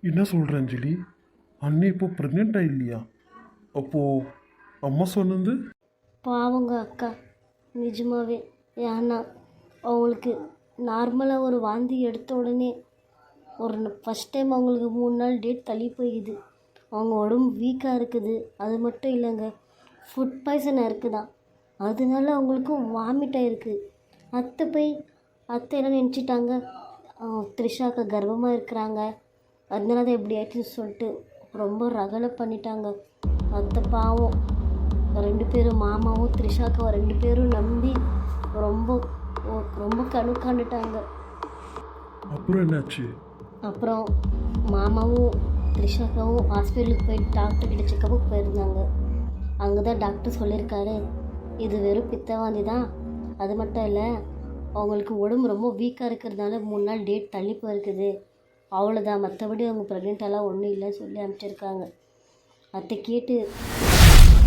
என்ன சொல்கிற அஞ்சலி? அண்ணே இப்போ ப்ரெக்னெண்ட்டாக இல்லையா? அப்போது அம்மா சொன்னது? பாவங்க அக்கா, நிஜமாவே. ஏன்னா அவங்களுக்கு நார்மலாக ஒரு வாந்தி எடுத்த உடனே ஃபஸ்ட் டைம் அவங்களுக்கு 3 நாள் டேட் தள்ளி போயிடுது. அவங்க உடம்பு வீக்காக இருக்குது. அது மட்டும் இல்லைங்க, ஃபுட் பாய்சனாக இருக்குதா, அதனால அவங்களுக்கும் வாமிட் ஆகிருக்கு. அத்தை என்ன நினச்சிட்டாங்க, த்ரிஷாக்கு கர்ப்பமாக இருக்கிறாங்க, அதனால தான் எப்படி ஆயிடுச்சுன்னு சொல்லிட்டு ரொம்ப ரகலை பண்ணிட்டாங்க. அத்தை பாவம் 2 பேரும், மாமாவும் த்ரிஷாக்காவும் 2 பேரும் நம்பி ரொம்ப ரொம்ப கணுக்காண்டுட்டாங்க. அப்புறம் என்னாச்சு? அப்புறம் மாமாவும் த்ரிஷாக்காவும் ஹாஸ்பிட்டலுக்கு போயிட்டு டாக்டர்கிட்ட செக்கப்புக்கு போயிருந்தாங்க. அங்கே தான் டாக்டர் சொல்லியிருக்காரு, இது வெறும் பித்தவாந்தி தான், அது மட்டும் இல்லை அவங்களுக்கு உடம்பு ரொம்ப வீக்காக இருக்கிறதுனால 3 நாள் டேட் தள்ளி போயிருக்குது, அவ்வளோதான், மற்றபடி அவங்க ப்ரெக்னெண்ட்டெல்லாம் ஒன்றும் இல்லைன்னு சொல்லி அனுப்பிச்சிருக்காங்க. அத்தை கேட்டு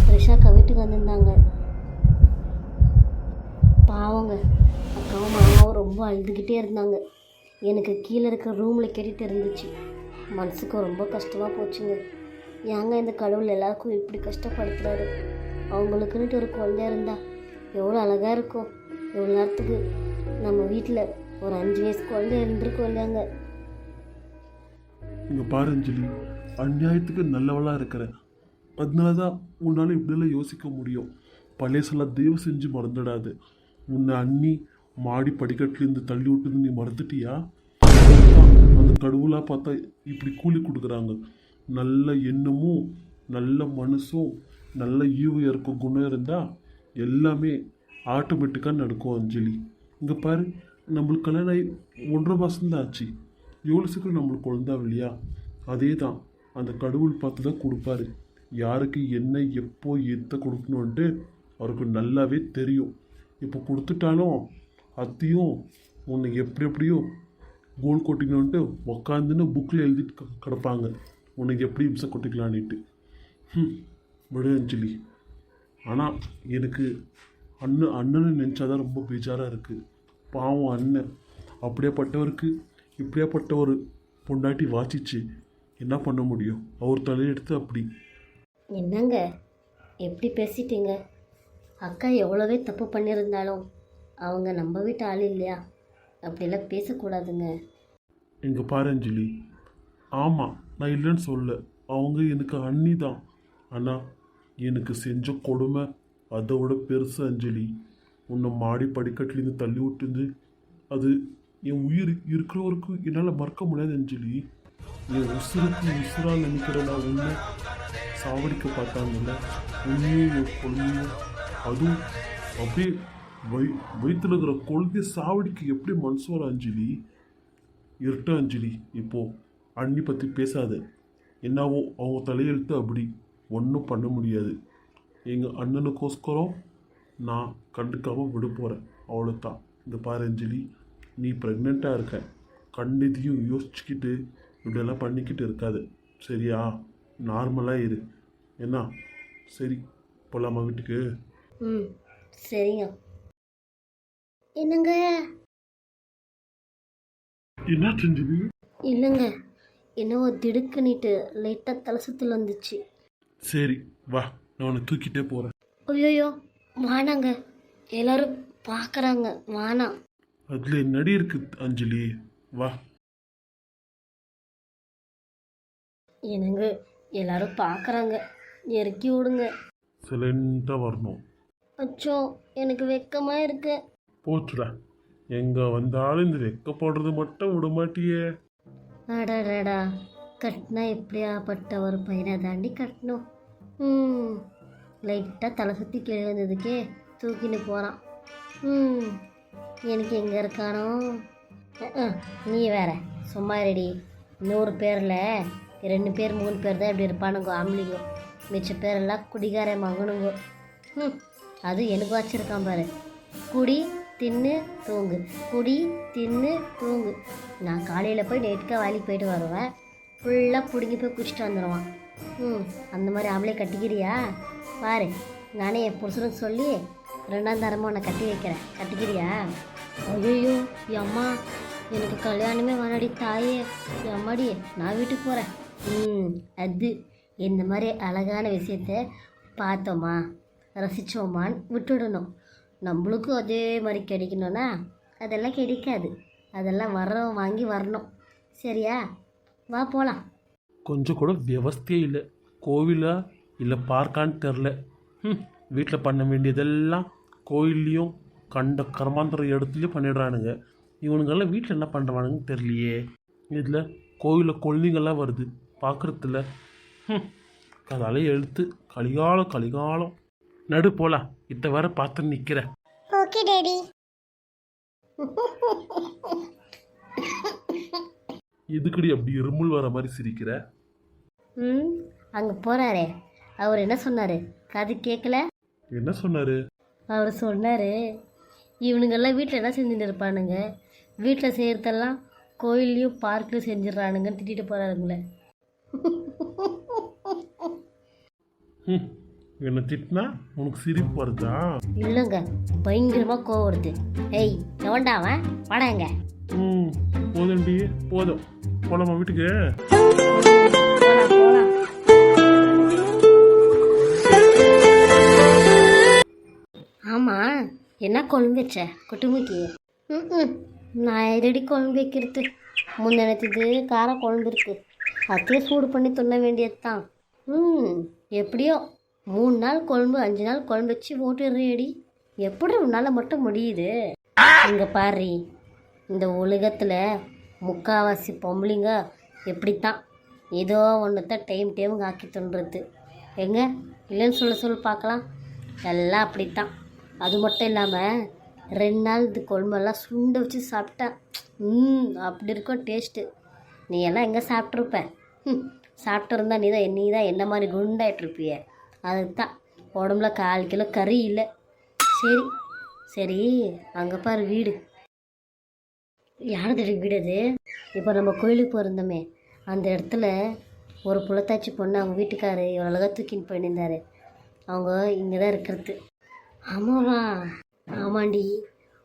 த்ரிஷாக்கா வீட்டுக்கு வந்திருந்தாங்க. பாவங்க அக்காவும் மாமாவும் ரொம்ப அழுதுகிட்டே இருந்தாங்க. எனக்கு கீழே இருக்கிற ரூமில் கேட்டுகிட்டு இருந்துச்சு. மனசுக்கு ரொம்ப கஷ்டமாக போச்சுங்க. ஏங்க இந்த கடவுள் எல்லாருக்கும் இப்படி கஷ்டப்படுத்துறாரு? அவங்களுக்குன்னுட்டு ஒரு குழந்தை இருந்தால் எவ்வளோ அழகாக இருக்கும். எவ்வளோ நேரத்துக்கு நம்ம வீட்டில் ஒரு 5 வயசு குழந்தை இருந்திருக்கோம் இல்லையாங்க. இங்கே பாரு அஞ்சலி, அநியாயத்துக்கு நல்லவளாக இருக்கிற, அதனால தான் உன்னால் இப்படியெல்லாம் யோசிக்க முடியும். பழையசெல்லாம் தயவு செஞ்சு மறந்துடாது. உன்னை அண்ணி மாடி படிக்கட்டுலேருந்து தள்ளி விட்டுது, நீ மறந்துட்டியா? அந்த கடவுளாக பார்த்தா இப்படி கூலி கொடுக்குறாங்க. நல்ல எண்ணமும் நல்ல மனசும் நல்ல ஈவு இருக்க குணம் இருந்தால் எல்லாமே ஆட்டோமேட்டிக்காக நடக்கும் அஞ்சலி. இங்கே பாரு, நம்மளுக்கு கல்யாணம் ஆகி 1.5 மாதம்தான் ஆச்சு. எவ்வளோ சீக்கிரம் நம்மளுக்கு குழந்தா இல்லையா? அதே தான் அந்த கடவுள் பார்த்து தான் கொடுப்பாரு. யாருக்கு என்ன எப்போ எத்த கொடுக்கணுன்ட்டு அவருக்கு நல்லாவே தெரியும். இப்போ கொடுத்துட்டாலும் அத்தையும் உன்னை எப்படியோ கோல் கொட்டிக்கணுன்ட்டு உக்காந்துன்னு புக்கில் எழுதிட்டு கிடப்பாங்க, உனக்கு எப்படி இம்சை கொட்டிக்கலான்ட்டு. விடு அஞ்சலி. ஆனால் எனக்கு அண்ணனை நினச்சாதான் ரொம்ப பேஜாராக இருக்குது. பாவம் அண்ணன், அப்படியேப்பட்டவருக்கு இப்படியாப்பட்ட ஒரு பொண்டாட்டி வாச்சிச்சு என்ன பண்ண முடியும்? அவர் தலையெடுத்து அப்படி. என்னங்க எப்படி பேசிட்டீங்க? அக்கா எவ்வளோவே தப்பு பண்ணியிருந்தாலும் அவங்க நம்ம வீட்டு ஆள் இல்லையா? அப்படிலாம் பேசக்கூடாதுங்க. எங்கள் பாரு அஞ்சலி, ஆமாம் நான் இல்லைன்னு சொல்ல, அவங்க எனக்கு அண்ணி தான். ஆனால் எனக்கு செஞ்ச கொடுமை அதை விட பெருசு அஞ்சலி. உன்னை மாடி படிக்கட்டுலேருந்து தள்ளி விட்டுருந்து அது என் உயிர் இருக்கிறவருக்கு என்னால் மறக்க முடியாது அஞ்சலி. என் உசுருக்கு உசுராக நினைக்கிற நான் உன்னை சாவடிக்க பார்த்தாங்கல்ல, உன்னையும் என் குழந்தையும், அதுவும் அப்படியே வயிற்றுல இருக்கிற குழந்தைய சாவடிக்க எப்படி மனசு வர அஞ்சலி? இருட்ட அஞ்சலி. இப்போது அண்ணி பற்றி பேசாத. என்னவோ அவங்க தலையெழுத்து அப்படி, ஒன்றும் பண்ண முடியாது. எங்கள் அண்ணனுக்கோஸ்கரம் நான் கண்டுக்காமல் விட போகிறேன், அவ்வளோதான். இந்த பாரு அஞ்சலி, நீ ப்ரெக்னெண்ட்டாக இருக்க, கண்டிதையும் யோசிச்சுக்கிட்டு இப்படியெல்லாம் பண்ணிக்கிட்டு இருக்காது, சரியா? நார்மலாக இரு என்ன? சரி, போகலாமா வீட்டுக்கு? சரிங்க. என்னங்க? என்ன செஞ்சது? இல்லைங்க, என்னவோ திடுக்குன்னிட்டு லைட்டாக தலை சுற்றல் வந்துச்சு. சரி வா, நான் உன்னை தூக்கிட்டே போகிறேன். ஐயோயோ வானாங்க, எல்லாரும் பார்க்குறாங்க, வானா. அதில் என்னடி இருக்கு அஞ்சலி, வா. என்னங்க எல்லாரும் பார்க்குறாங்க, இறக்கி விடுங்க. சைலண்டாக வரணும். அச்சோ எனக்கு வெக்கமாக இருக்கு. போச்சுடா, எங்கே வந்தாலும் இந்த வெக்க போடுறது மட்டும் விட மாட்டியே. அடாடாடா, கட்டினா எப்படியாப்பட்ட ஒரு பையனை தாண்டி கட்டணும். லைட்டாக தலை சுற்றி கீழே வந்ததுக்கே தூக்கின்னு போகிறான். எனக்கு எங்கே இருக்கானோ? நீ வேற சும்மா ரெடி. 100 பேரில் 2 பேர் 3 பேர் தான் இப்படி இருப்பானுங்க ஆம்பளிங்க, மிச்ச பேரெல்லாம் குடிகார மகனுங்க. அது எனக்கு வச்சிருக்கான் பாரு, குடி தின்னு தூங்கு, குடி தின்னு தூங்கு. நான் காலையில் போய் நைட்டுக்காக வேலைக்கு போயிட்டு வருவேன், ஃபுல்லாக பிடுங்கி போய் குடிச்சிட்டு வந்துடுவான். அந்த மாதிரி ஆம்பளை கட்டிக்கிறியா பாரு, நானே என் புருஷனுக்கு சொல்லி 2ஆம் தரமாக உன்னை கட்டி வைக்கிறேன், கட்டிக்கிறியா? ஐயோ அம்மா, எனக்கு கல்யாணமே வேணாடி தாயே, அம்மாடி, நான் வீட்டுக்கு போகிறேன். அது இந்த மாதிரி அழகான விஷயத்த பார்த்தோமா ரசித்தோமான்னு விட்டுடணும். நம்மளுக்கும் அதே மாதிரி கிடைக்கணும்னா அதெல்லாம் கிடைக்காது. அதெல்லாம் வர்றவன் வாங்கி வரணும். சரியா? வா போகலாம். கொஞ்சம் கூட வியவஸ்தையே இல்லை. கோவிலா இல்லை பார்க்கான்னு தெரில. வீட்டில் பண்ண வேண்டியதெல்லாம் கோயில்லையும் கண்ட கர்மாந்திர இடத்துலையும் பண்ணிடுறானுங்க. இவனுங்கெல்லாம் வீட்டில் என்ன பண்ணுறானுங்கன்னு தெரியலையே. இதில் கோவிலில் குழந்தைங்கள்லாம் வருது பார்க்குறதுல. அதால எழுத்து கலிகாலம் கலிகாலம். நடு போலாம். இத்த வர பார்த்து நிற்கிறேன். Okay daddy. எதுக்கடி அப்படி இருமுள் வர மாதிரி சிரிக்கிற? அங்கே போகிறாரே, அவர் என்ன சொன்னார்? காது கேட்கல? என்ன சொன்னார்? அவர் சொன்னார், இவனுங்கெல்லாம் வீட்டில் என்ன செஞ்சுட்டு இருப்பானுங்க, வீட்டில் செய்கிறதெல்லாம் கோயில்லையும் பார்க்லையும் செஞ்சிடறானுங்கன்னு திட்டிட்டு போகிறாருங்களே. என்ன திட்டினா உனக்கு சிரிப்பு வருதா? இல்லைங்க, பயங்கரமாக கோவம் வருது. ஏய், எவன்டாவன் வாடாங்க. போதும்டி, போதும். போலாமா வீட்டுக்கு? போலாம். ஆமாம், என்ன குழம்பு வச்ச குட்டுமுக்கி? நான் எதடி குழம்பு வைக்கிறது? முன்னெனத்துக்கு கார குழம்பு இருக்குது, அதையே சூடு பண்ணி துண்ண வேண்டியது தான். எப்படியோ 3 நாள் குழம்பு 5 நாள் குழம்பு வச்சு ஓட்டுறேடி. எப்படி உன்னால் மட்டும் முடியுது? இங்கே பாரு, இந்த உலகத்தில் முக்கால்வாசி பொம்பளைங்க எப்படித்தான் ஏதோ ஒன்று தான் டைமுக்கு ஆக்கி தோன்றது. எங்க இல்லைன்னு சொல்ல பார்க்கலாம். எல்லாம் அப்படித்தான். அது மட்டும் இல்லாமல் 2 நாள் இது குழம்பெல்லாம் சுண்டை வச்சு சாப்பிட்டா அப்படி இருக்கும் டேஸ்ட்டு. நீ எல்லாம் எங்கே சாப்பிட்ருப்ப? சாப்பிட்ருந்தா நீ தான் என்ன மாதிரி குண்டாயிட்ருப்பிய. அதுக்கு தான் உடம்புல 1/4 கிலோ கறி இல்லை. சரி சரி, அங்கே பாரு வீடு. யார் வீடு அது? இப்போ நம்ம கோயிலுக்கு போயிருந்தோமே, அந்த இடத்துல ஒரு புலத்தாச்சி பொண்ணு அவங்க வீட்டுக்காரு இவ்வளோ அழகாக தூக்கின்னு போயிருந்தார். அவங்க இங்கே தான் இருக்கிறது. ஆமாவா? ஆமாண்டி.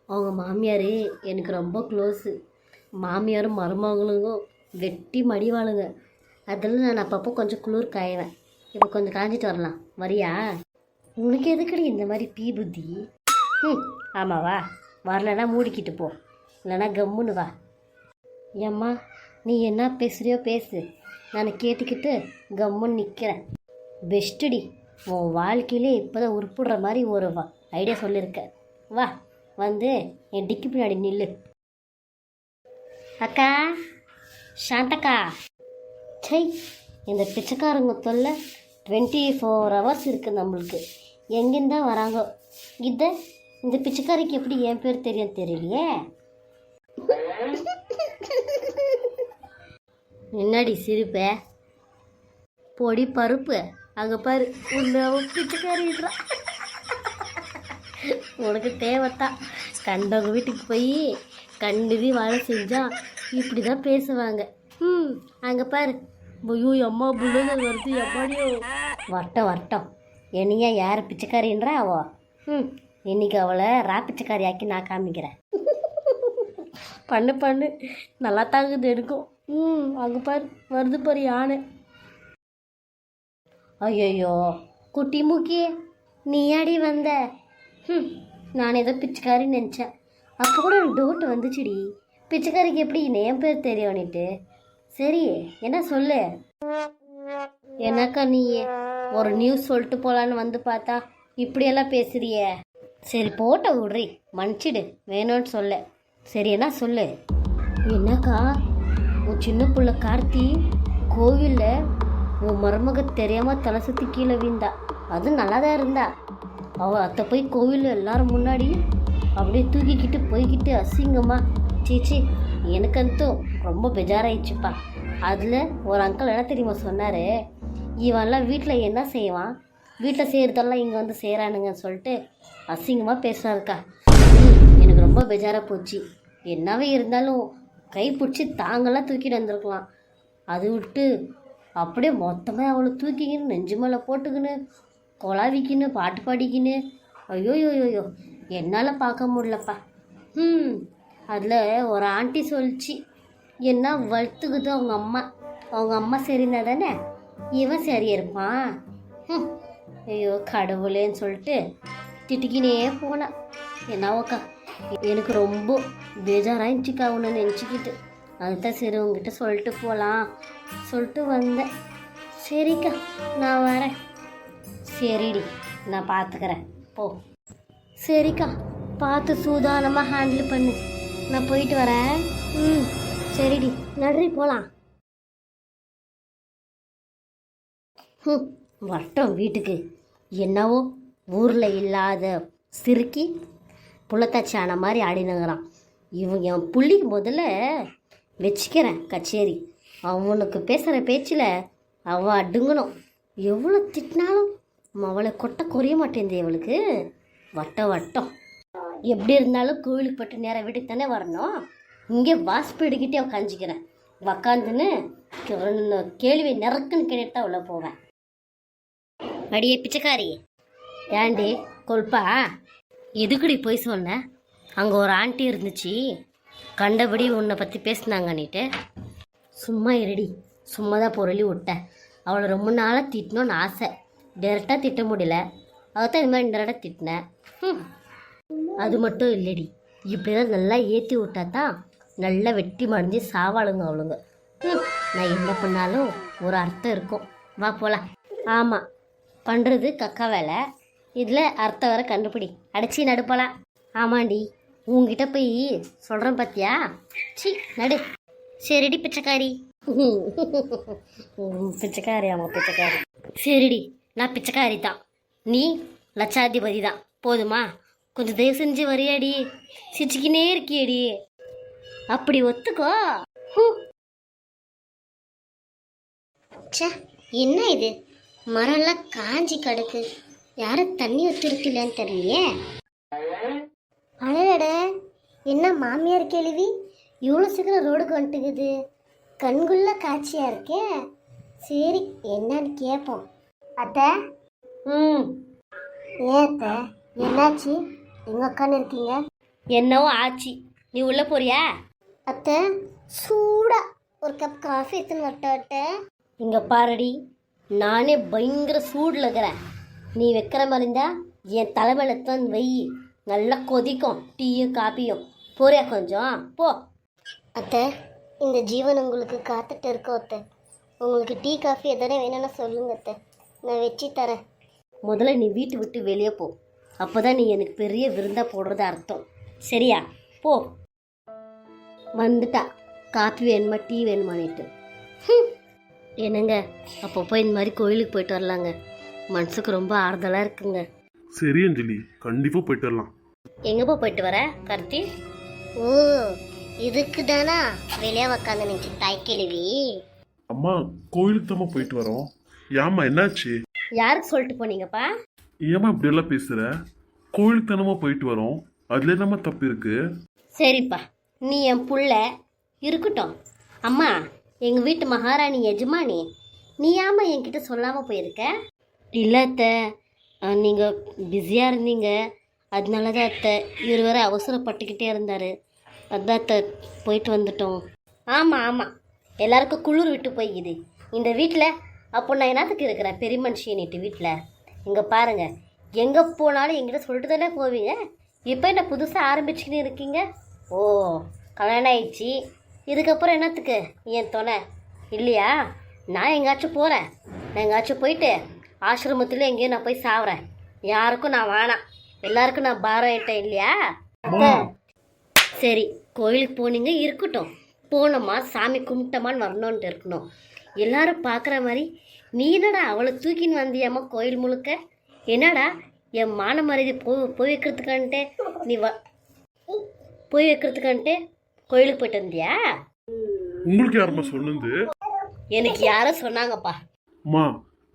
அவங்க மாமியார் எனக்கு ரொம்ப க்ளோஸு. மாமியாரும் மருமகளும் வெட்டி மடிவாளுங்க. அதில் நான் அப்பப்போ கொஞ்சம் குளிர் காயவேன். இப்போ கொஞ்சம் காஞ்சிட்டு வரலாம், வரியா? உனக்கு எதுக்கடி இந்த மாதிரி பீ புத்தி? ஆமாவா? வரலன்னா மூடிக்கிட்டு போ, இல்லைன்னா கம்முன்னு வா. ஏம்மா, நீ என்ன பேசுகிறியோ பேசு, நான் கேட்டுக்கிட்டு கம்முன்னு நிற்கிறேன். பெஸ்ட்டுடி. உன் வாழ்க்கையிலே இப்போ தான் உருப்பிடுற மாதிரி ஒரு ஐடியா சொல்லியிருக்க. வா, வந்து என் டிக்கி பின்னாடி நில்லு. அக்கா, சாந்தக்கா. சை, இந்த பிச்சைக்காரங்க தொல்லை 24 hours இருக்குது நம்மளுக்கு. எங்கேருந்தா வராங்க? இந்த பிச்சைக்காரிக்கு எப்படி என் பேர் தெரியும் தெரியலையே. என்னடி சிரிப்ப? பொடி பருப்பு. அங்கே பாரு, உன்னை பிச்சைக்காரிடுறா. உனக்கு தேவைத்தான். கண்டவங்க வீட்டுக்கு போய் கண்டுவி வேலை செஞ்சா இப்படி தான் பேசுவாங்க. அங்கே பாரு, ஐயோ அம்மா புள்ளுங்க வருது, எம்மாடியோ. வரட்டும். என்னையா யார் பிச்சைக்காரின்றா அவோ? இன்னைக்கு அவளை பிச்சைக்காரி ஆக்கி நான் காமிக்கிறேன். பண்ணு நல்லா தாங்குது எடுக்கும். அங்கே பாரு, வருது பாரு யானை. ஐயோ குட்டி மூக்கி, நீ ஆடி வந்த? நான் ஏதோ பிச்சைக்காரின்னு நினச்சேன். அப்போ கூட எனக்கு டவுட் வந்துச்சுடி, பிச்சைக்காரிக்கு எப்படி என் பேர் தெரியும்னுட்டு. சரி, என்ன சொல்லு. என்னக்கா நீ ஒரு நியூஸ் சொல்லிட்டு போகலான்னு வந்து பார்த்தா இப்படியெல்லாம் பேசுறிய. சரி போட்ட விட்றி, மன்னிச்சிடு, வேணும்னு சொல்ல. சரி, என்ன சொல்லு. என்னக்கா, உன் சின்ன பிள்ளை கார்த்தி கோவிலில் உன் மருமக தெரியாமல் தலை சுற்றி கீழே வீழ்ந்தா. அதுவும் நல்லா தான் இருந்தா. அவள் அத்தை போய் கோவிலில் எல்லாரும் முன்னாடி அப்படியே தூக்கிக்கிட்டு போய்கிட்டு அசிங்கம்மா. சீச்சி, எனக்கந்தும் ரொம்ப பெஜாராயிடுச்சுப்பா. அதில் ஒரு அங்கிள் என்ன தெரியுமா சொன்னார், இவன்லாம் வீட்டில் என்ன செய்வான், வீட்டில் செய்கிறதெல்லாம் இங்கே வந்து செய்கிறானுங்கன்னு சொல்லிட்டு அசிங்கமாக பேசுனாருக்கா. எனக்கு ரொம்ப பெஜாராக போச்சு. என்னவே இருந்தாலும் கை பிடிச்சி தாங்கெல்லாம் தூக்கிட்டு வந்திருக்கலாம். அது விட்டு அப்படியே மொத்தமாக அவளை தூக்கிக்கின்னு நெஞ்சு மேலே போட்டுக்கின்னு கொலாவிக்கின்னு பாட்டு பாடிக்கின்னு ஐயோயோயோயோ என்னால் பார்க்க முடியலப்பா. அதில் ஒரு ஆண்டி சொல்லிச்சு, என்ன வளர்த்துக்குது அவங்க அம்மா சரிந்தா தானே இவன் சரியா இருப்பான். ஐயோ கடவுளேன்னு சொல்லிட்டு திட்டிக்கினே போனான். என்னவோக்கா எனக்கு ரொம்ப பேஜாராயிடுச்சுக்கா உன்னை நினச்சிக்கிட்டு. அதுதான் சரி உங்ககிட்ட சொல்லிட்டு போகலாம் சொல்லிட்டு வந்தேன். சரிக்கா நான் வரேன். சரிடி நான் பார்த்துக்கிறேன் போ. சரிக்கா பார்த்து சூதானமாக ஹேண்டில் பண்ணு. நான் போயிட்டு வரேன். சரிடி நன்றி போகலாம். வரட்டும் வீட்டுக்கு. என்னவோ ஊரில் இல்லாத சிறுக்கி புள்ளத்தாச்சான மாதிரி ஆடினுங்கிறான். இவன் என் புள்ளிக்கு முதல்ல வச்சுக்கிறேன் கச்சேரி. அவனுக்கு பேசுகிற பேச்சில் அவள் அடுங்கணும். எவ்வளோ திட்டினாலும் அவளை கொட்டை குறைய மாட்டேங்குது இவளுக்கு. வட்டம் எப்படி இருந்தாலும் கோவிலுக்கு போட்டு நேராக வீட்டுக்கு தானே வரணும். இங்கே வாஸ்பீடுக்கிட்டே அவன் கஞ்சிக்கிறேன் உக்காந்துன்னு கேள்வி நிறக்குன்னு கேட்டுட்டு தான் உள்ள போவேன். அடியே பிச்சைக்காரி, ஏண்டி கொல்பா எதுக்குடி போய் சொன்னேன்? அங்கே ஒரு ஆண்டி இருந்துச்சு, கண்டபடி உன்னை பற்றி பேசினாங்கன்னிட்டு. சும்மா இருடி, சும்மா தான் பொருளி விட்டேன். அவளை ரொம்ப நாளாக திட்டணும்னு ஆசை, டேரெக்டாக திட்ட முடியல. அதான் இந்த மாதிரி டேரெக்டாக திட்டினேன். அது மட்டும் இல்லடி, இப்படிதான் நல்லா ஏற்றி விட்டா தான் நல்லா வெட்டி மடிஞ்சு சாவாளுங்க அவளுங்க. நான் என்ன பண்ணாலும் ஒரு அர்த்தம் இருக்கும். வா போகலாம். ஆமாம், பண்ணுறது கக்கா வேலை, இதில் அர்த்தம் வர கண்டுபிடி. அடிச்சு நடுப்பலாம். ஆமாண்டி, உங்ககிட்ட போய் சொல்கிறேன் பார்த்தியா? சி நடு. சரிடி பிச்சைக்காரி. பிச்சைக்காரி, ஆமாம் பிச்சைக்காரி. சரிடி நான் பிச்சைக்காரி தான், நீ லட்சாதிபதி தான். போதுமா? கொஞ்சம் தயவு செஞ்சு வரியாடி, சிரிச்சுக்கினே இருக்கியடி. அப்படி ஒத்துக்கோ. என்ன இது மரம்லாம் காஞ்சி கிடக்கு, யாரும் தண்ணி ஊற்றிருக்கலன்னு தெரியலையே. அழகட என்ன மாமியார் கேள்வி இவ்வளோ சீக்கிரம் ரோடுக்கு வந்துட்டுக்குது, கண்குள்ள காட்சியா இருக்கே. சரி என்னன்னு கேட்போம். அத்தை. ஏன் அத்தை என்னாச்சு? எங்க உட்காந்து இருக்கீங்க? என்னவோ ஆச்சு, நீ உள்ள போறியா? அத்தை சூடா ஒரு கப் காஃபி எடுத்துன்னு வரட்ட. இங்க பாருடி, நானே பயங்கர சூடில் இருக்கிறேன். நீ வைக்கிற மாதிரி இருந்தா என் தலைமையில தான் வை, நல்லா கொதிக்கும் டீயும் காப்பியும். போறியா கொஞ்சம்? போ. அத்தை இந்த ஜீவன் உங்களுக்கு காத்துட்டு இருக்கோம் அத்தை. உங்களுக்கு டீ காஃபி எதனா வேணும்னா சொல்லுங்க அத்தை, நான் வச்சு தரேன். முதல்ல நீ வீட்டு விட்டு வெளியே போ, அப்போ தான் நீ எனக்கு பெரிய விருந்தா போடுறது அர்த்தம். சரியா? போ. வந்துட்டா காஃபி வேணுமா டீ வேணுமான்னுட்டு. என்னங்க அப்பப்போ இந்த மாதிரி கோயிலுக்கு போயிட்டு வரலாங்க, மனசுக்கு ரொம்ப ஆறுதலாக இருக்குங்க. சரி அஞ்சலி, கண்டிப்பாக போயிட்டு வரலாம். எங்கப்பா போயிட்டு வர கருத்தி? ஓ இதுக்கு தானா வெளியே உக்காந்து நினச்சி தாய் கேள்வி. அம்மா கோயிலுக்கு தாம்மா போயிட்டு வரோம். ஏம்மா என்னாச்சு? யாருக்கு சொல்லிட்டு போனீங்கப்பா? ஏம்மா இப்படியெல்லாம் பேசுகிற? கோயிலுக்கு தானம்மா போயிட்டு வரோம், அதில் என்னம்மா தப்பு இருக்கு? சரிப்பா, நீ என் புள்ள இருக்கட்டும். அம்மா எங்கள் வீட்டு மகாராணி எஜமானி, நீ ஆமா என்கிட்ட சொல்லாமல் போயிருக்க? இல்லை அத்தை, நீங்கள் பிஸியாக இருந்தீங்க, அதனால தான் அத்தை. இவர் வேறு அவசரப்பட்டுக்கிட்டே இருந்தார், அதான் அத்தை போயிட்டு வந்துட்டோம். ஆமாம் எல்லாருக்கும் குளிர் விட்டு போய்க்குது இந்த வீட்டில். அப்போ நான் என்னத்துக்கு இருக்கிறேன் பெரிய மனுஷின்ட்டு வீட்டில்? இங்கே பாருங்கள், எங்கே போனாலும் என்கிட்ட சொல்லிட்டு தானே போவீங்க. இப்போ என்ன புதுசாக ஆரம்பிச்சுக்கின்னு இருக்கீங்க? ஓ கல்யாணம் ஆயிடுச்சு, இதுக்கப்புறம் என்னத்துக்கு என் துணை இல்லையா? நான் எங்கேயாச்சும் போகிறேன், நான் எங்கேயாச்சும் போயிட்டு ஆசிரமத்தில் எங்கேயும் நான் போய் சாவுறேன். யாருக்கும் நான் வேணாம், எல்லாருக்கும் நான் பாரம் ஆயிட்டேன் இல்லையா? சரி கோயிலுக்கு போனீங்க இருக்கட்டும், போனோமா சாமி கும்பிட்டோமான்னு வரணுன்ட்டு இருக்கணும். எல்லாரும் பார்க்குற மாதிரி நீ என்னடா அவளை தூக்கின்னு வந்தியாம்மா கோயில் முழுக்க? என்னடா என் மான மரியாதை போய் வைக்கிறதுக்கான்ட்டு நீ போய் வைக்கிறதுக்கான்ட்டு கோயிலுக்கு போயிட்டு வந்தியா? உங்களுக்கு யாரும்மா சொன்னது? எனக்கு யாரோ சொன்னாங்கப்பா. அம்மா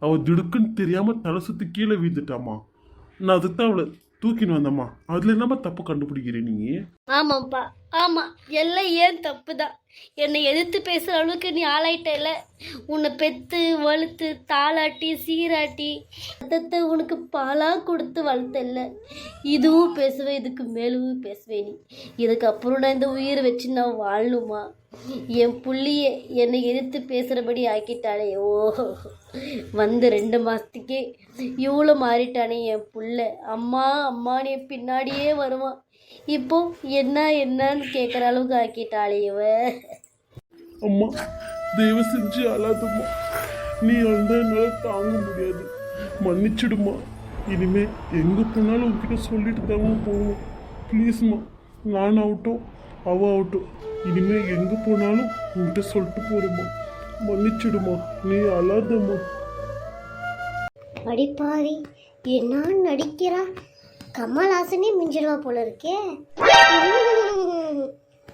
அவ திடுக்குன்னு தெரியாம தலை சுத்தி கீழே வீழ்ந்துட்டாமா. நான் அதுக்கு தான் அவளை தூக்கின்னு வந்தம்மா. அதில் என்னம்மா தப்பு கண்டுபிடிக்கிற நீ? ஆமாம்ப்பா, ஆமாம், எல்லாம் ஏன் தப்பு தான். என்னை எதிர்த்து பேசுகிற அளவுக்கு நீ ஆளாயிட்டல. உன்னை பெற்று வளர்த்து தாளாட்டி சீராட்டி ரத்தத்தை உனக்கு பாலாக கொடுத்து வளர்த்தல. இதுவும் பேசுவேன், இதுக்கு மேலும் பேசுவேன். நீ இதுக்கப்புறம் நான் இந்த உயிரை வச்சு நான் வாழணுமா? என் புள்ளியை என்னை எதிர்த்து பேசுகிறபடி ஆக்கிட்டாளே. ஓ, வந்து 2 மாதத்துக்கே இவ்வளோ மாறிட்டானே என் புள்ள. அம்மா அம்மான்னு என் பின்னாடியே வருவான். இப்போ என்னன்னு கேட்குற அளவுக்கு ஆக்கிட்டாளே இவ. அம்மா தயவு செஞ்சு அழாதம்மா. நீ அழுந்தா என்னால் தாங்க முடியாது. மன்னிச்சிடுமா. இனிமே எங்கே போனாலும் உங்ககிட்ட சொல்லிட்டு தாங்க போவோம். ப்ளீஸ்மா. நான் ஆகட்டும் அவ ஆகட்டும், இனிமே எங்கே போனாலும் உங்ககிட்ட சொல்லிட்டு போகிறோம்மா. மன்னிச்சிடுமா. நீ அழாதம்மா. அடிப்பாவி, என்ன நடிக்கிறா? கமல்ஹாசனே மிஞ்சிடுவா போல இருக்கே.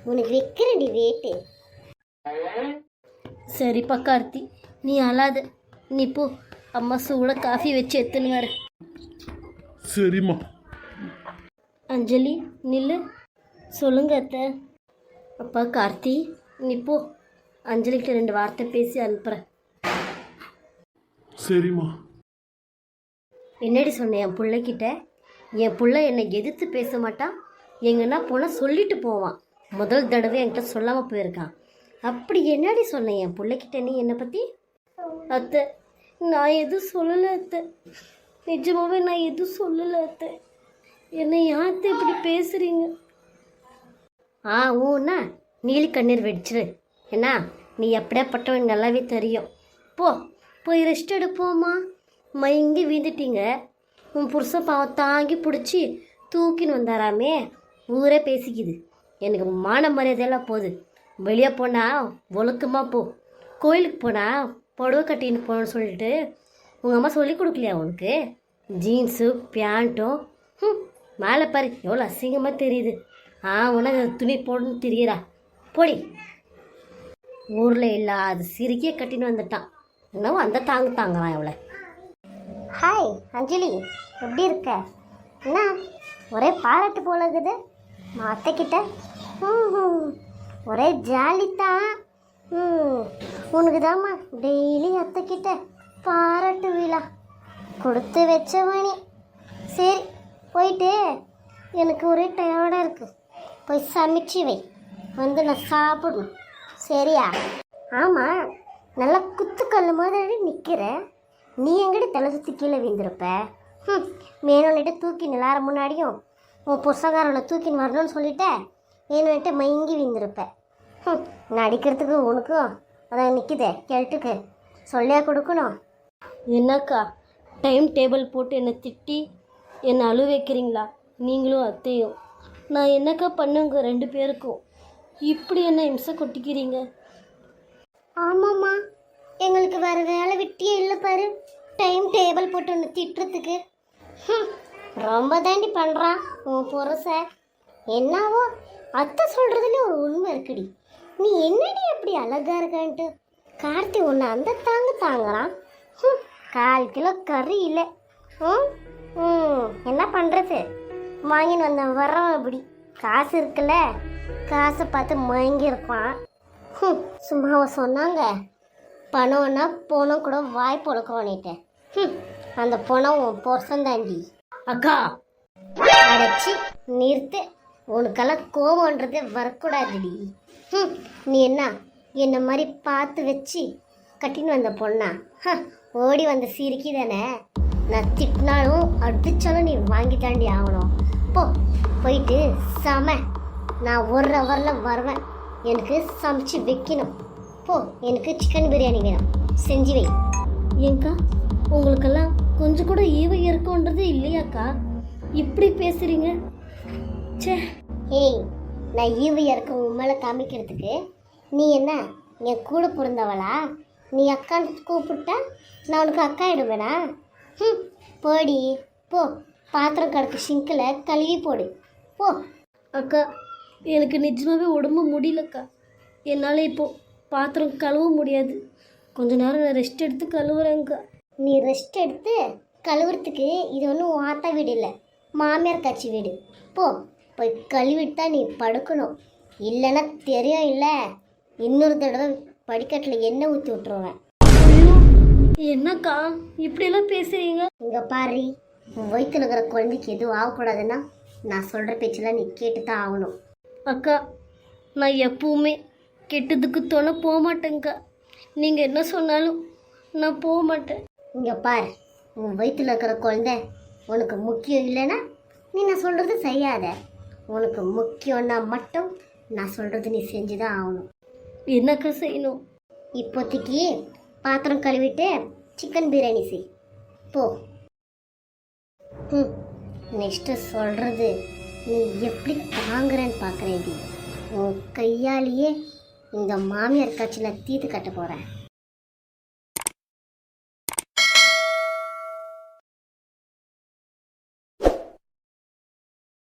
உனக்கு வைக்கிறடி வேட்டு. சரிப்பா கார்த்தி, நீ அழாத. நீ போ, அம்மா சூட காஃபி வச்சு எடுத்துன்னு வர. சரிம்மா. அஞ்சலி நில்லு. சொல்லுங்க அத்தை. அப்பா கார்த்தி, நீ போ, அஞ்சலிக்கிட்ட 2 வார்த்தை பேசி அனுப்புகிறேன். சரிம்மா. என்னடி சொன்னேன் என் பிள்ளைகிட்ட? என் பிள்ளை என்னை எதிர்த்து பேச மாட்டான். எங்கன்னா போனால் சொல்லிட்டு போவான். முதல் தடவை என்கிட்ட சொல்லாமல் போயிருக்கான். அப்படி என்னடி சொன்னேன் என் பிள்ளைகிட்ட நீ என்னை பற்றி? அத்தை, நான் எதுவும் சொல்லலை அத்தை. நிஜமாவே நான் எதுவும் சொல்லலை அத்தை. என்னை யார்த்த இப்படி பேசுகிறீங்க? ஊன்னா நீலி கண்ணீர் வெடிச்சிரு. என்ன, நீ எப்படியாப்பட்டவன் நல்லாவே தெரியும். போய் ரெஸ்ட் எடுப்போம்மா. மயங்கி வீந்துட்டீங்க. உன் புருஷன் பாவம் தாங்கி பிடிச்சி தூக்கின்னு வந்தாராமே. ஊரே பேசிக்குது. எனக்கு மான மரியாதையெல்லாம் போகுது. வெளியே போனால் ஒழுக்கமாக போ. கோயிலுக்கு போனால் புடவை கட்டின்னு போகணுன்னு சொல்லிட்டு உங்கள் அம்மா சொல்லி கொடுக்கலையா உனக்கு? ஜீன்ஸு பேண்ட்டும் மேலே பாரு எவ்வளோ அசிங்கமாக தெரியுது. உனக்கு துணி போடணும்னு தெரியுறா. போடி. ஊரில் இல்லாத சிரிக்கே கட்டின்னு வந்துட்டான். என்னவோ அந்த தாங்கலாம் எவ்வளோ. ஹாய் அஞ்சலி, எப்படி இருக்க? என்ன ஒரே பாராட்டு போல இருக்குது அத்தைக்கிட்ட. ஒரே ஜாலித்தான். உனக்கு தாம்மா டெய்லி அத்தைக்கிட்ட பாராட்டு விழா கொடுத்து வச்சவனி. சரி, போயிட்டு எனக்கு ஒரே டயர்டாக இருக்குது. போய் சமைச்சு வை, வந்து நான் சாப்பிடணும். சரியா? ஆமாம், நல்லா குத்துக்கல் மாதிரி நிற்கிற. நீ எங்கிட்ட தலை சுற்றி கீழே வீந்திருப்ப. வேணும்னுட்டு தூக்கி நிலார முன்னாடியும் உன் புஸ்தகாரனை தூக்கின்னு வரணும்னு சொல்லிட்டேன். வேணும்னுட்டு மயங்கி வீந்திருப்ப. நான் அடிக்கிறதுக்கு உனக்கும் அதான் நிற்குதே கேட்டுக்கு சொல்லியா கொடுக்கணும். என்னக்கா டைம் டேபிள் போட்டு என்னை திட்டி என்னை அழு வைக்கிறீங்களா? நீங்களும் அத்தையும். நான் என்னக்கா பண்ணுங்க 2 பேருக்கும்? இப்படி என்ன இம்சை கொட்டிக்கிறீங்க? ஆமாம்மா, எங்களுக்கு வேறு வேலை வெட்டியே இல்லை பாரு. டைம் டேபிள் போட்டு ஒன்று திட்டுறதுக்கு ரொம்ப தாண்டி பண்ணுறான் உன் புருஷ. என்னவோ அத்தை சொல்கிறதுல ஒரு உண்மை இருக்குடி. நீ என்னடி அப்படி அழகா இருக்கான்ட்டு கார்த்தி ஒன்று அந்த தாங்குறான். 1/4 கிலோ கறி இல்லை. என்ன பண்ணுறது? வாங்கின்னு வந்தேன் வரோம். அப்படி காசு இருக்குல்ல, காசை பார்த்து மயங்கி இருப்பான். சும்மாவை சொன்னாங்க, பணம்னா போனோம் கூட வாய் பொழக்கோனிட்டேன். அந்த பணம் உன் பொருசம் தாண்டி. அக்கா அடைச்சி நிறுத்து. உனக்கெல்லாம் கோபம்ன்றதே வரக்கூடாதுடி. நீ என்ன மாதிரி பார்த்து வச்சு கட்டின்னு வந்த பொண்ணா? ஓடி வந்த சிரிக்கி தானே. நான் திட்டினாலும் அடித்தாலும் நீ வாங்கி தாண்டி ஆகணும். போயிட்டு சம. நான் 1 ஹவரில் வருவேன். எனக்கு சமைச்சு வைக்கணும். எனக்கு சிக்கன் பிரியாணி வேணும், செஞ்சு வை. ஏங்கா உங்களுக்கெல்லாம் கொஞ்சம் கூட ஈவு இருக்குன்றது இல்லையாக்கா? இப்படி பேசுகிறீங்க? சே. ஏய், நான் ஈவு இறக்க உன் மேலே காமிக்கிறதுக்கு நீ என்ன என் கூட பிறந்தவளா? நீ அக்கான்னு கூப்பிட்டா நான் உனக்கு அக்கா ஆகிடுவேனா? போடி போ. பாத்திரம் கிடக்கு சிங்கில் கழுவி போடு. அக்கா, எனக்கு நிஜமாகவே உடம்பு முடியலக்கா. என்னால் இப்போது பாத்திரம் கழுவ முடியாது. கொஞ்ச நேரம் நான் ரெஸ்ட் எடுத்து கழுவுறேங்க்கா. நீ ரெஸ்ட் எடுத்து கழுவுறதுக்கு இது ஒன்றும் ஆத்தா வீடு இல்லை. மாமியார் கட்சி வீடு. போ, போய் கழுவிட்டு தான் நீ படுக்கணும். இல்லைன்னா தெரியும் இல்லை, இன்னொரு தடவை படிக்கட்டில் எண்ணெய் ஊற்றி விட்டுருவேன். ஐயோ, என்னக்கா இப்படியெல்லாம் பேசுறீங்க? இங்கே பாரு, உன் வயிற்றுல இருக்கிற குழந்தைக்கு எதுவும் ஆகக்கூடாதுன்னா நான் சொல்கிற பேச்செல்லாம் நீ கேட்டு தான் ஆகணும். அக்கா, நான் எப்பவுமே கெட்டதுக்கு துணை போக மாட்டேங்க்கா. நீங்கள் என்ன சொன்னாலும் நான் போக மாட்டேன். இங்கே பார், உன் வயிற்றுல இருக்கிற குழந்தை உனக்கு முக்கியம் இல்லைன்னா நீ நான் சொல்கிறது செய்யாத. உனக்கு முக்கியம்னா மட்டும் நான் சொல்கிறது நீ செஞ்சு தான் ஆகணும். என்னக்கா செய்யணும்? இப்போதைக்கு பாத்திரம் கழுவிட்டு சிக்கன் பிரியாணி செய். போ. நெக்ஸ்ட்டு சொல்கிறது நீ எப்படி தாங்குறேன்னு பார்க்குறேன்டி. உன் கையாலேயே இந்த மாமியார் கட்சியில் தீர்த்து கட்ட போகிறேன்.